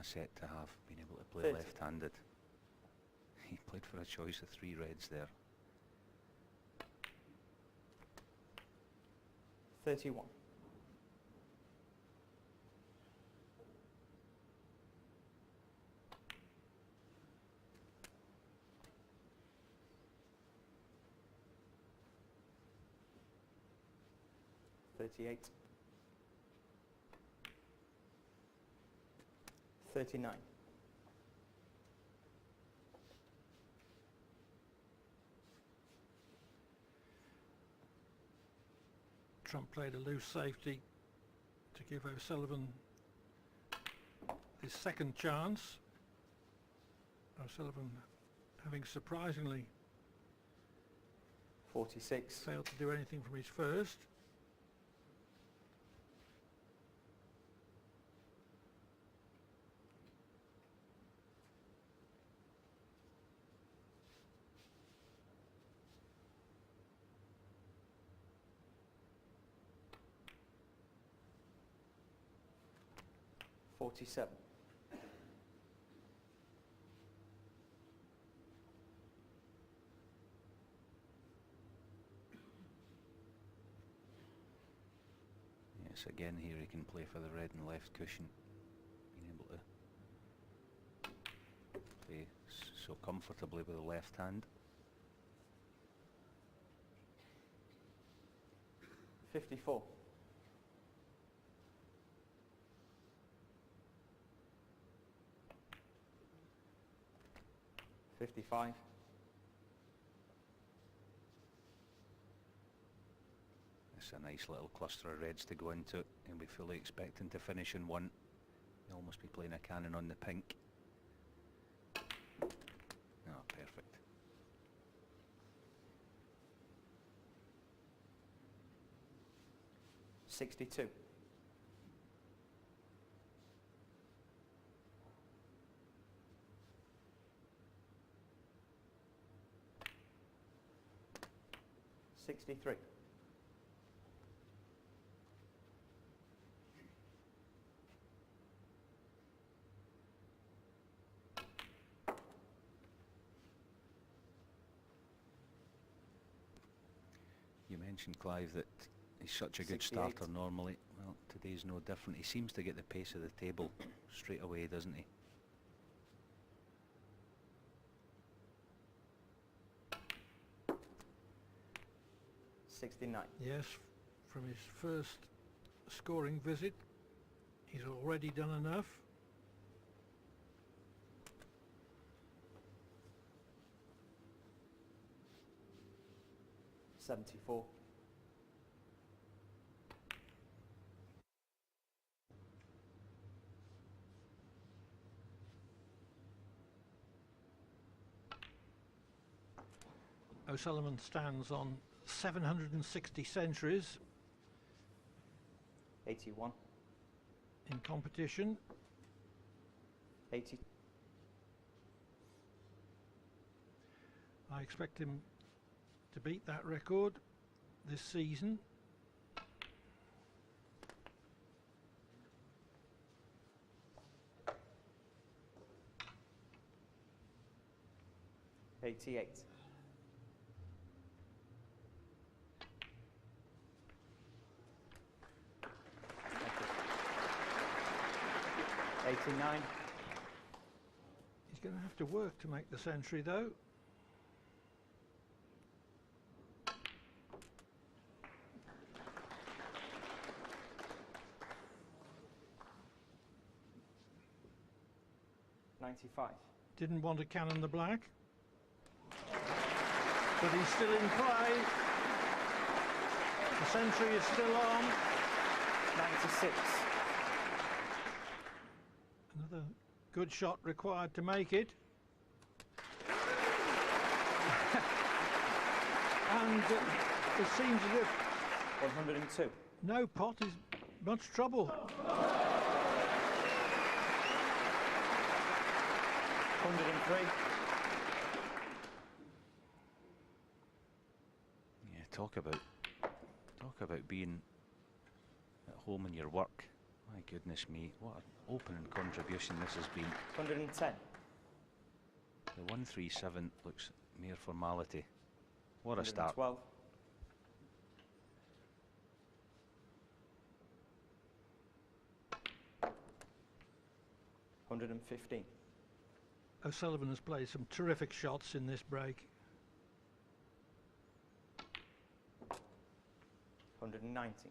asset to have, being able to play 30. left-handed. He played for a choice of 3 reds there. 31. $38. 39. Trump played a loose safety to give O'Sullivan his second chance. O'Sullivan having surprisingly 46. failed to do anything from his first. $47. Yes, again here he can play for the red and left cushion, being able to play so comfortably with the left hand. 54. 55. It's a nice little cluster of reds to go into it, and be fully expecting to finish in 1. He'll almost be playing a cannon on the pink. Oh, perfect. $62. 63. 'You mentioned, Clive, that he's such a good 68. starter normally. Well, today's no different. He seems to get the pace of the table straight away, doesn't he? $69. Yes, from his first scoring visit, he's already done enough. $74. 'O'Sullivan stands on 760 centuries 81. in competition. 80. I expect him to beat that record this season. $88. 89. He's going to have to work to make the century, though. $95. Didn't want to cannon the black, but he's still in play. The century is still on. 96. Another good shot required to make it. And it seems as if 102. no pot is much trouble. 103. Yeah, talk about being at home in your work. My goodness me, what an opening contribution this has been. 110. The 137 looks mere formality. What a start. 112. 115. O'Sullivan has played some terrific shots in this break. 190.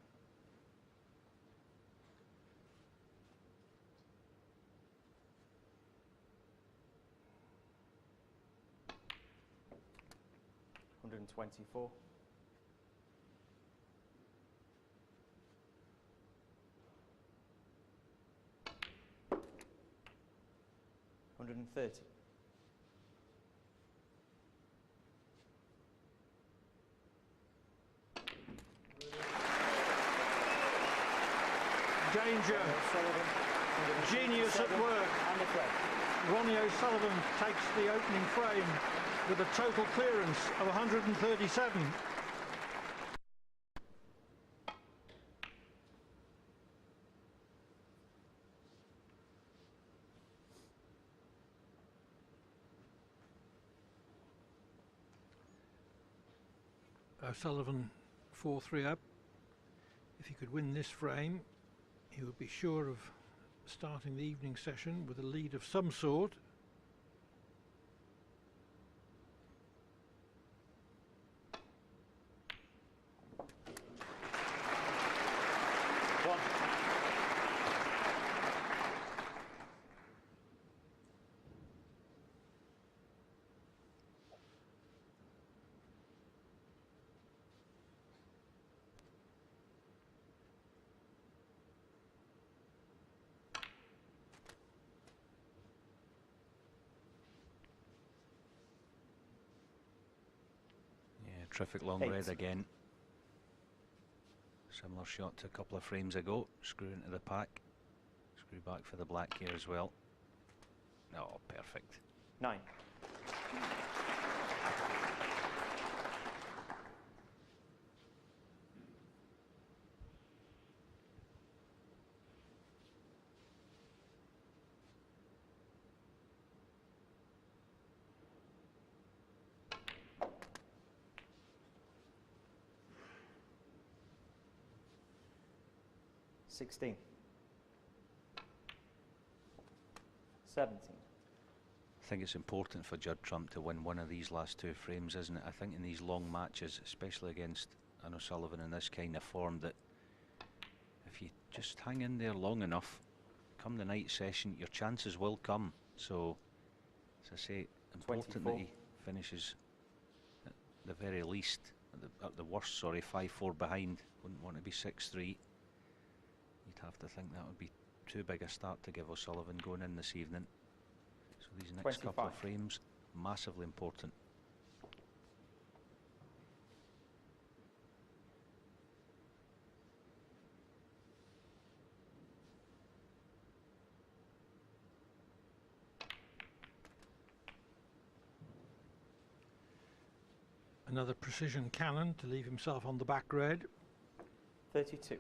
124. 130. Danger. O'Sullivan, Genius at 157, work. And the play. Ronnie O'Sullivan takes the opening frame with a total clearance of 137. O'Sullivan 4-3 up. If he could win this frame, he would be sure of starting the evening session with a lead of some sort. One. Yeah, terrific long 8. red again. Similar shot to a couple of frames ago. Screw into the pack. Screw back for the black here as well. Oh, perfect. 9. 16. 17. I think it's important for Judd Trump to win one of these last two frames, isn't it? I think in these long matches, especially against an O'Sullivan in this kind of form, that if you just hang in there long enough, come the night session, your chances will come. So, as I say, important 24. that he finishes at the very least, at the worst, sorry, 5-4 behind. Wouldn't want to be 6-3. You'd have to think that would be too big a start to give O'Sullivan going in this evening. So these next couple of 25. frames, massively important. Another precision cannon to leave himself on the back red. 32.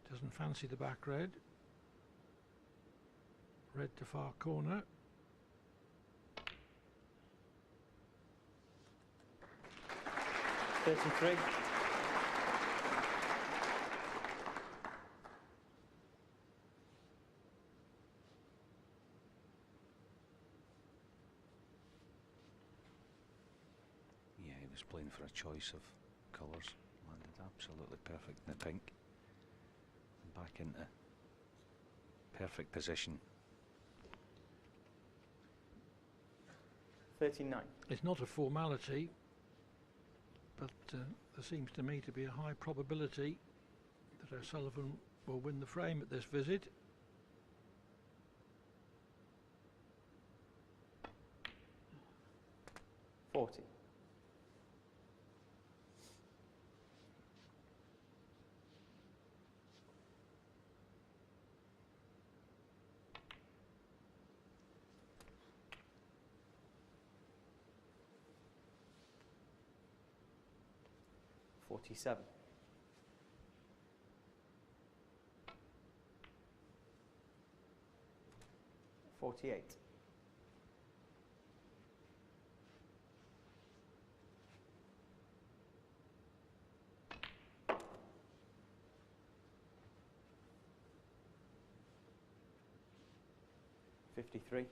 'Doesn't fancy the back red. Red to far corner. 33. Yeah, he was playing for a choice of colours. Landed absolutely perfect in the pink. And back into perfect position. 39. It's not a formality, but there seems to me to be a high probability that O'Sullivan will win the frame at this visit. 47. 48. 53.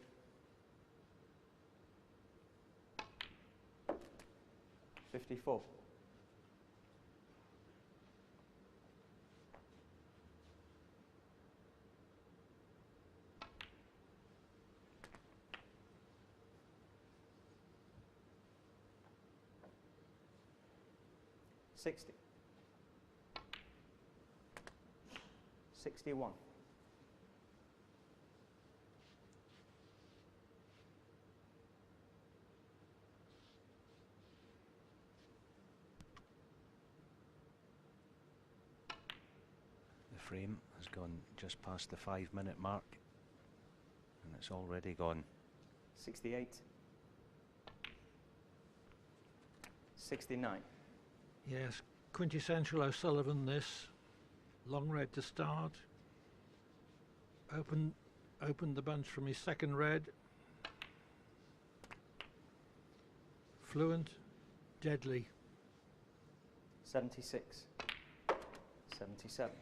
54. 60. 61. The frame has gone just past the 5-minute mark, and it's already gone. 68. 69. Yes, quintessential O'Sullivan this. Long red to start. Opened the bunch from his second red. Fluent, deadly. 76. 77.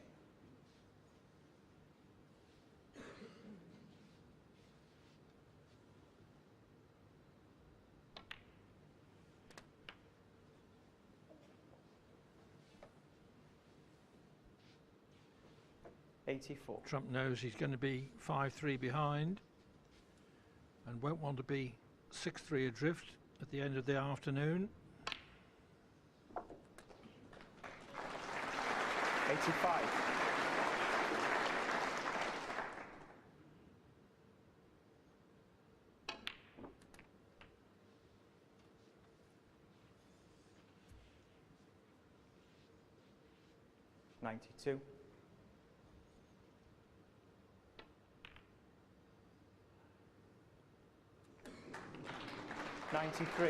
84. Trump knows he's going to be 5-3 behind and won't want to be 6-3 adrift at the end of the afternoon. 85. 92. 93.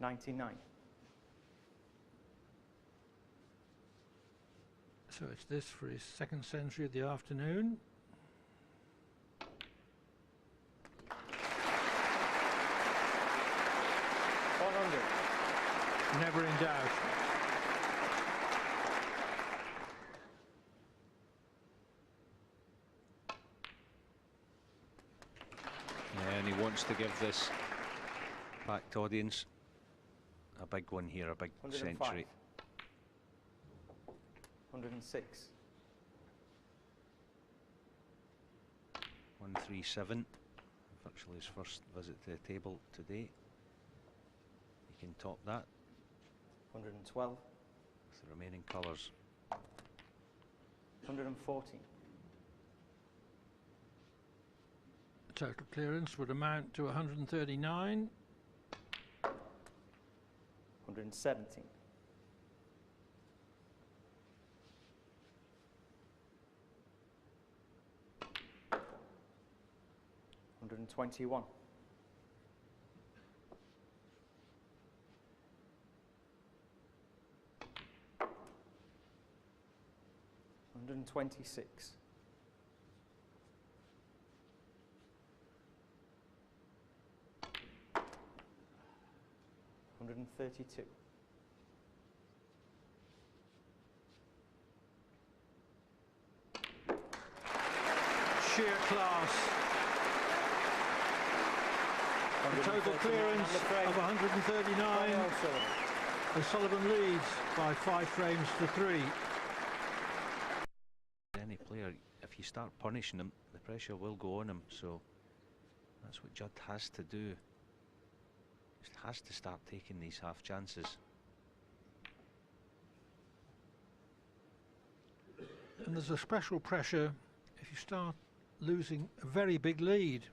99. So it's this for his second century of the afternoon. 100. Never in doubt. Yeah, and he wants to give this packed audience a big one here, a big 105. century. 106. 137, virtually his first visit to the table today. He can top that 112. with the remaining colours. 114. The total clearance would amount to 139. 117. 121. 126. 132. 'Sheer class. The total clearance of 139. O'Sullivan leads by 5 frames to 3. Any player, if you start punishing him, the pressure will go on him, so that's what Judd has to do. Just has to start taking these half chances. And there's a special pressure if you start losing a very big lead.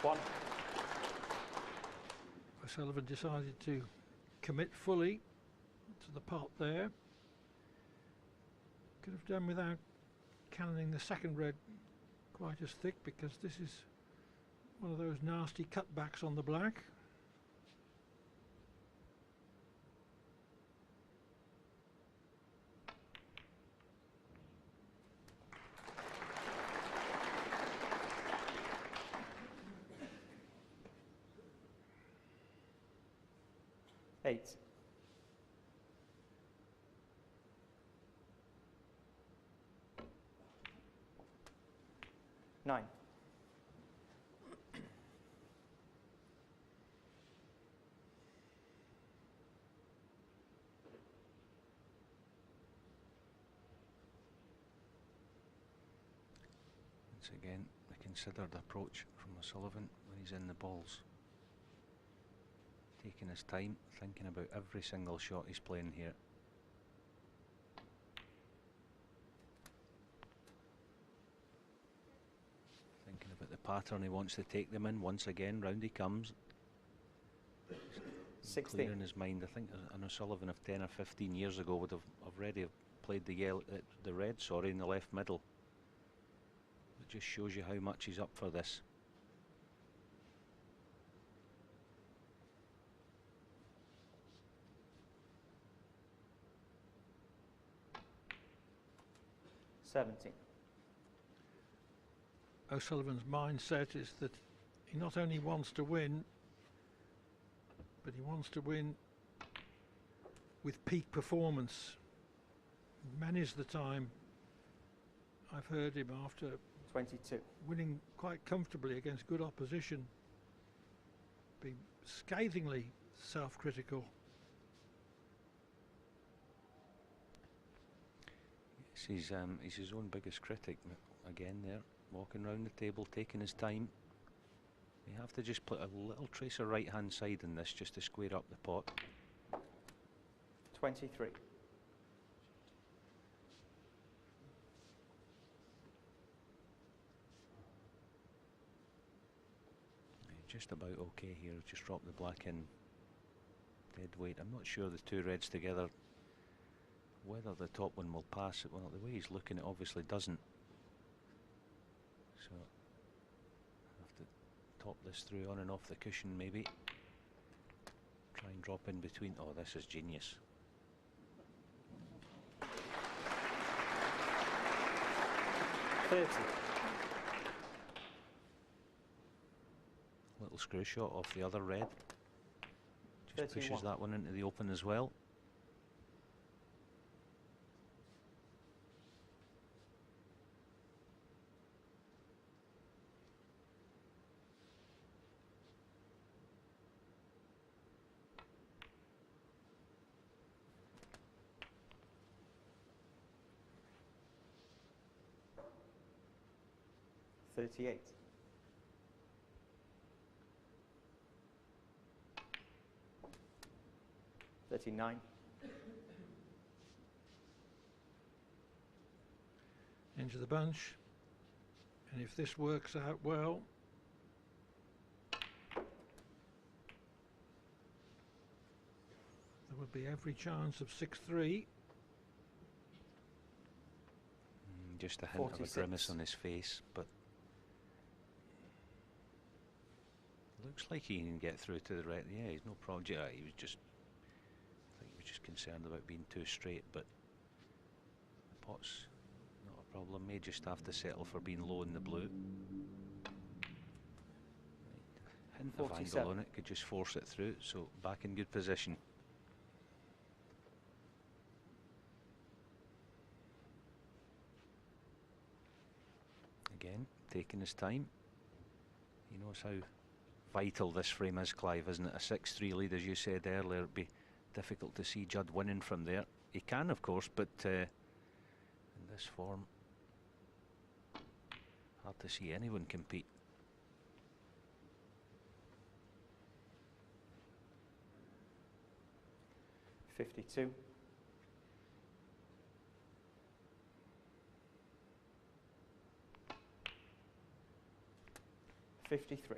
1. O'Sullivan decided to commit fully to the pot there. Could have done without cannoning the second red quite as thick, because this is one of those nasty cutbacks on the black. Eight. 9. Once again, the considered approach from O'Sullivan when he's in the balls. Taking his time, thinking about every single shot he's playing here. Thinking about the pattern he wants to take them in. Once again, round he comes. 16. Clear in his mind. I think an O'Sullivan of 10 or 15 years ago would have already played the yellow, the red, sorry, in the left middle. It just shows you how much he's up for this. O'Sullivan's mindset is that he not only wants to win, but he wants to win with peak performance. Many's the time I've heard him, after 22. winning quite comfortably against good opposition, be scathingly self-critical. He's his own biggest critic again there, walking round the table, taking his time. You have to just put a little trace of right hand side in this just to square up the pot. 23. Just about okay here, just drop the black in dead weight. I'm not sure the two reds together, whether the top one will pass it. Well, the way he's looking, it obviously doesn't. So I have to top this through on and off the cushion maybe. Try and drop in between. Oh, this is genius. Little screw shot off the other red. Just 31. pushes that one into the open as well. $38. 39. Into the bunch, and if this works out well, there would be every chance of 6-3. Just a hint 46. of a grimace on his face, but looks like he can get through to the right. Yeah, he's no problem. Yeah, he was just, I think he was just concerned about being too straight, but the pot's not a problem. May just have to settle for being low in the blue. Hint of 47. angle on it, could just force it through, so back in good position. Again, taking his time. He knows how vital this frame is, Clive, isn't it? A 6-3 lead, as you said earlier, it'd be difficult to see Judd winning from there. He can, of course, but in this form, hard to see anyone compete. $52. 53.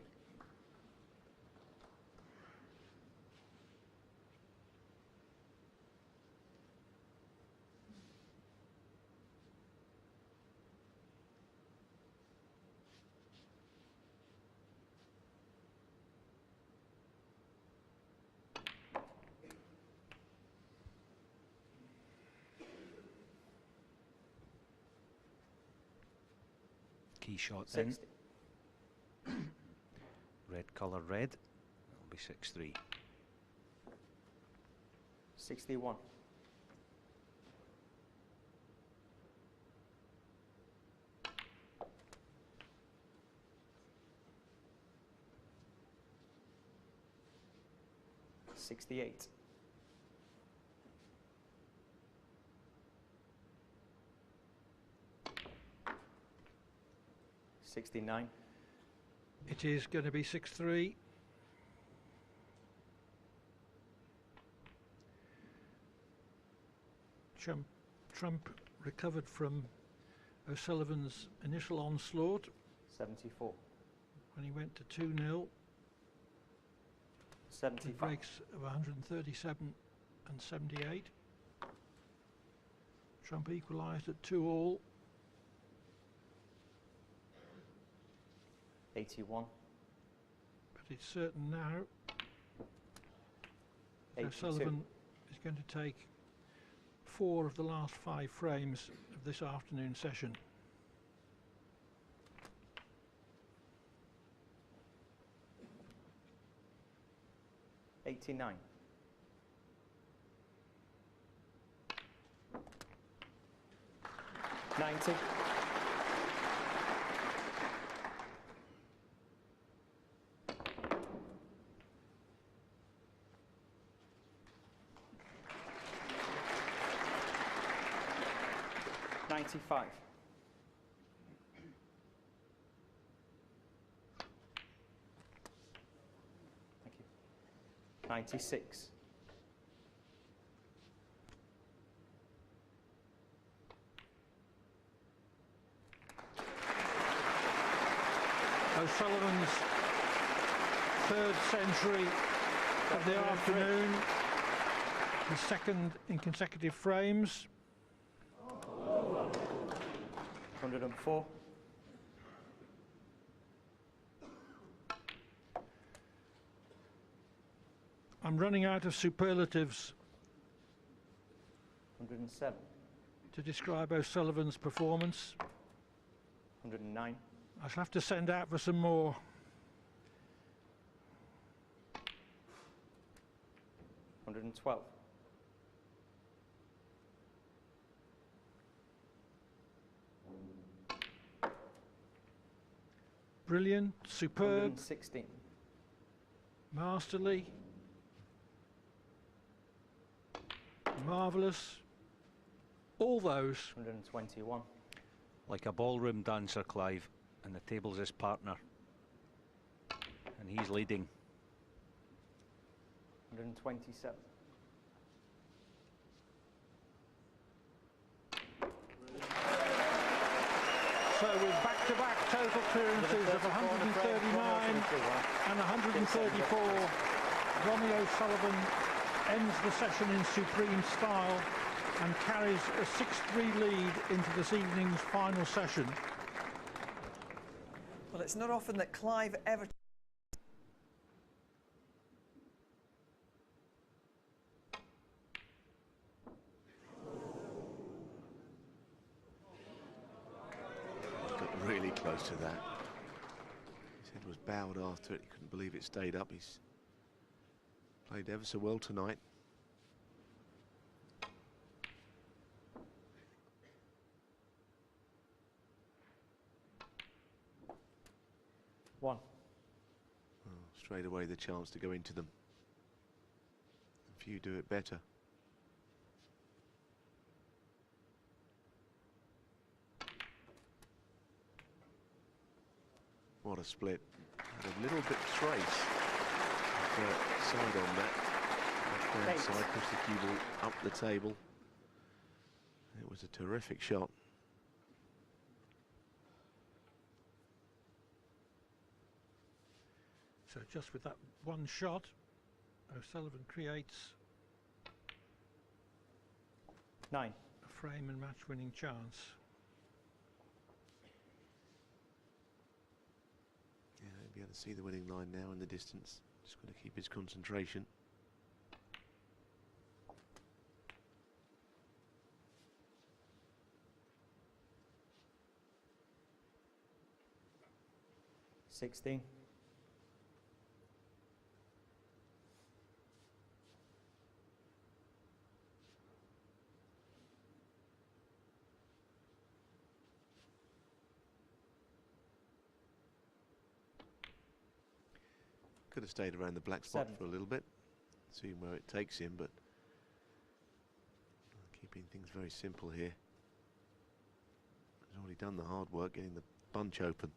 shot 60. in. Red colour red. That'll be 6-3. 61. 68. 69. It is going to be 6-3. Trump recovered from O'Sullivan's initial onslaught 74. when he went to 2-0 with 75. breaks of 137 and 78. Trump equalised at 2-all. 81. But it's certain now 82. O'Sullivan is going to take 4 of the last 5 frames of this afternoon session. 89. 90. 95. 96. 'O'Sullivan's 3rd century of the afternoon, his 2nd in consecutive frames. 104. 'I'm running out of superlatives 107. to describe O'Sullivan's performance. 109. I shall have to send out for some more. 112. 'Brilliant, superb, 116. masterly, marvellous, all those. 121. Like a ballroom dancer, Clive, and the table's his partner. And he's leading. 127. So with back-to-back total clearances of 139 and 134, Ronnie O'Sullivan ends the session in supreme style and carries a 6-3 lead into this evening's final session. Well, it's not often that Clive ever... Got really close to that. His head was bowed after it. He couldn't believe it stayed up. He's played ever so well tonight. One. Oh, straight away the chance to go into them. A few do it better. What a split. Had a little bit trace of side on that. Left-hand side, pushed the cue ball up the table. It was a terrific shot. So just with that one shot, O'Sullivan creates 9. a frame and match-winning chance. Yeah, he'll be able to see the winning line now in the distance. Just got to keep his concentration. 16. Could have stayed around the black spot 7. for a little bit, seeing where it takes him, but keeping things very simple here. He's already done the hard work getting the bunch open.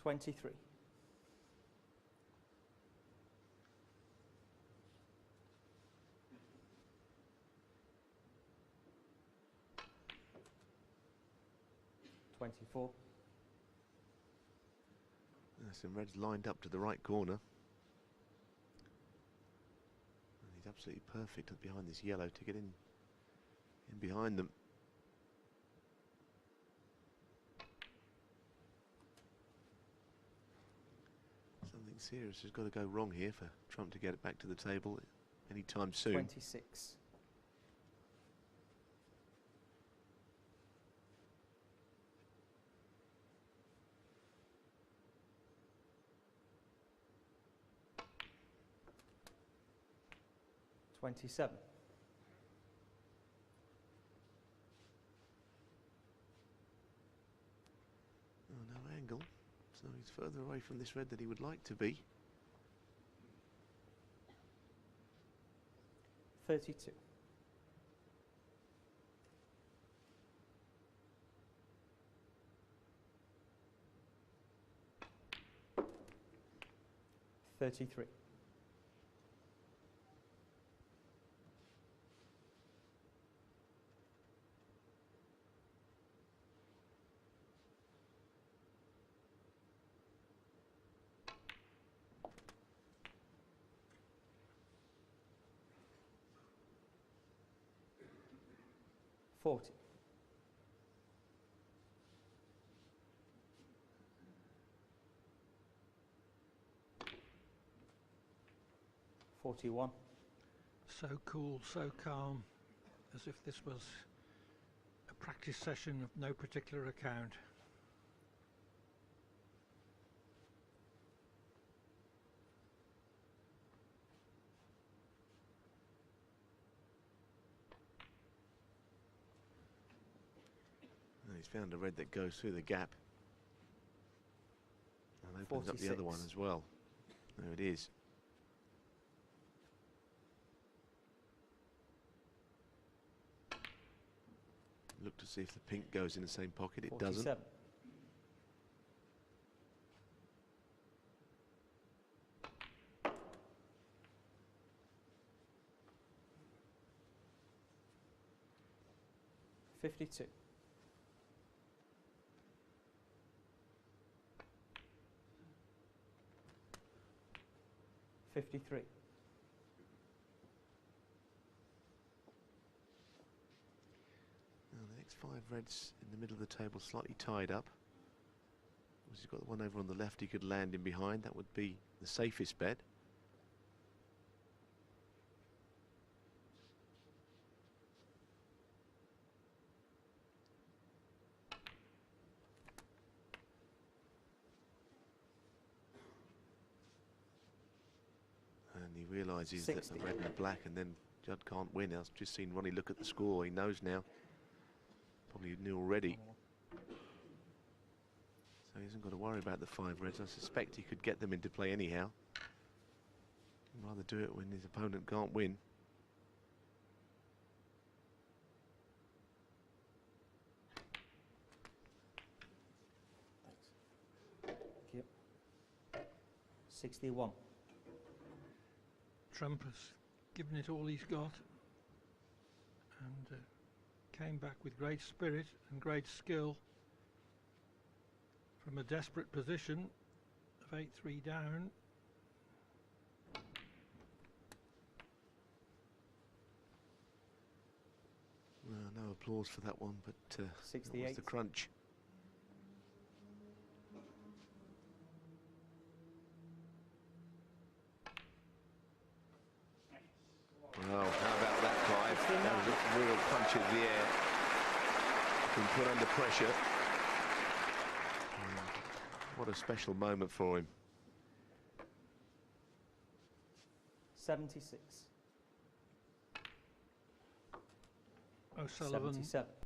$23. $24. Some reds lined up to the right corner. And he's absolutely perfect behind this yellow to get in behind them. Something serious has got to go wrong here for Trump to get it back to the table anytime soon. 26. $27. Oh, no angle, so he's further away from this red than he would like to be. 32. $33. $40. $41. So cool, so calm, as if this was a practice session of no particular account. And he's found a red that goes through the gap and opens up the other 46. one as well. There it is. Look to see if the pink goes in the same pocket. It doesn't. 47. $52. $53. Now the next 5 reds in the middle of the table slightly tied up. He's got the one over on the left he could land in behind. That would be the safest bet. And he realises that 60. the red and the black, and then Judd can't win. I've just seen Ronnie look at the score. He knows now. Probably knew already. So he hasn't got to worry about the 5 reds. I suspect he could get them into play anyhow. He'd rather do it when his opponent can't win. Yep. 61. Trump has given it all he's got, and came back with great spirit and great skill from a desperate position of 8-3 down. Well, no applause for that one, but that was 68. the crunch. Well, how about that, Clive? That was a real punch of the air. Been put under pressure. What a special moment for him. 76. O'Sullivan 77.